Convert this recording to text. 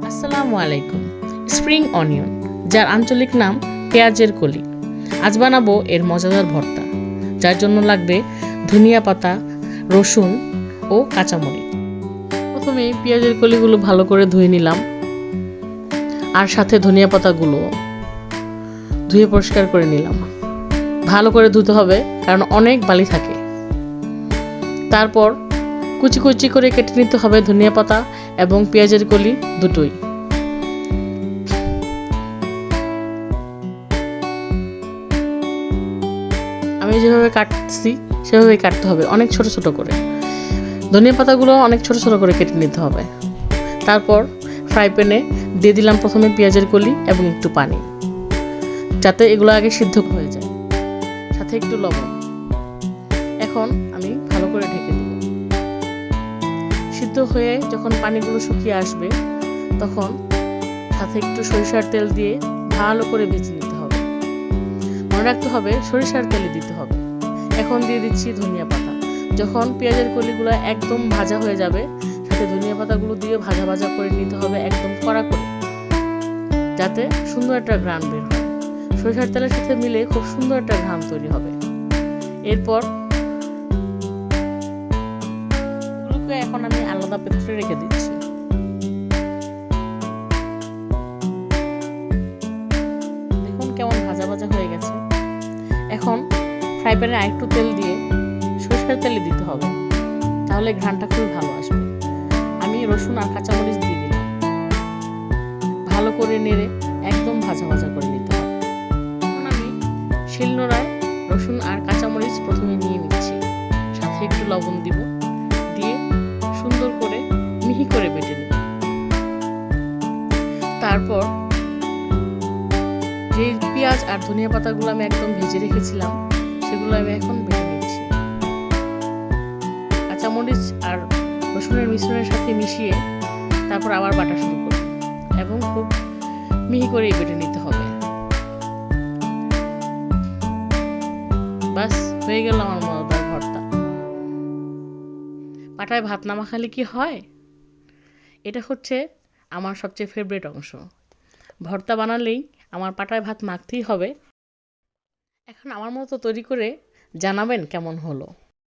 আসসালামু আলাইকুম। Spring onion, যার আঞ্চলিক নাম পেঁয়াজের কলি, আজ বানাবো এর মজাদার ভর্তা, যার জন্য লাগবে ধনিয়া পাতা, রসুন ও কাঁচামরিচ। প্রথমে পেঁয়াজের কলিগুলো ভালো করে ধুয়ে নিলাম, আর সাথে ধনিয়া পাতাগুলো ধুয়ে পরিষ্কার করে নিলাম। ভালো করে ধুতে হবে, কারণ অনেক বালি থাকে। তারপর কুচি কুচি করে কেটে নিতে হবে ধনিয়া পাতা এবং পেঁয়াজের কলি দুটোই। আমি যেভাবে কাটছি সেভাবেই কাটতে হবে, অনেক ছোট ছোট করে। ধনিয়া পাতাগুলো অনেক ছোট ছোট করে কেটে নিতে হবে। তারপর ফ্রাই প্যানে দিয়ে দিলাম প্রথমে পেঁয়াজের কলি এবং একটু পানি, যাতে এগুলো আগে সিদ্ধ হয়ে যায়, সাথে একটু লবণ। এখন আমি ভালো করে ঢেকে দেব। সিদ্ধ হয়ে যখন পানিগুলো শুকিয়ে আসবে, তখন সাথে একটু সরিষার তেল দিয়ে ভালো করে ভেজে নিতে হবে। মনে রাখতে হবে সরিষার তেলে দিতে হবে। এখন দিয়ে দিচ্ছি ধনিয়া পাতা। যখন পেঁয়াজের কলিগুলো একদম ভাজা হয়ে যাবে, সাথে ধনিয়া পাতাগুলো দিয়ে ভাজা ভাজা করে নিতে হবে একদম কড়া করে, যাতে সুন্দর একটা ঘ্রাণ বের হয়। সরিষার তেলের সাথে মিলে খুব সুন্দর একটা ঘ্রাণ তৈরি হবে। এরপর এগুলোকে এখন আমি আলাদা পাত্রে রেখে দিচ্ছি। দেখুন কেমন ভাজা ভাজা হয়ে গেছে। এখন ফ্রাই প্যানে আরেকটু তেল দিয়ে সরিষার তেলে দিতে হবে, তাহলে ঘ্রাণটা খুবই ভালো আসবে। আমি রসুন আর কাঁচামরিচ দিয়ে দিলাম। ভালো করে নেড়ে একদম ভাজা ভাজা করে নিতে হবে। এখন আমি শিলনোড়ায় রসুন আর কাঁচামরিচ প্রথমে নিয়ে নিচ্ছি, সাথে একটু লবণ দিব, দিয়ে সুন্দর করে মিহি করে বেটে নেব। তারপর যে পেঁয়াজ আর ধনিয়া পাতাগুলো আমি একদম ভেজে রেখেছিলাম, সেগুলো আমি এখন বেটে নিচ্ছি। কাঁচামরিচ আর রসুনের মিশ্রণের সাথে মিশিয়ে তারপর আবার বাটা শুরু করব, এবং খুব মিহি করে বেটে নিতে হবে। বাস হয়ে গেল আমার মজাদার ভর্তা। পাটায় ভাত না মাখালে কি হয়? এটা হচ্ছে আমার সবচেয়ে ফেভারিট অংশ। ভর্তা বানালেই আমার পাটায় ভাত মাখতেই হবে। এখন আমার মতো তৈরি করে জানাবেন কেমন হলো।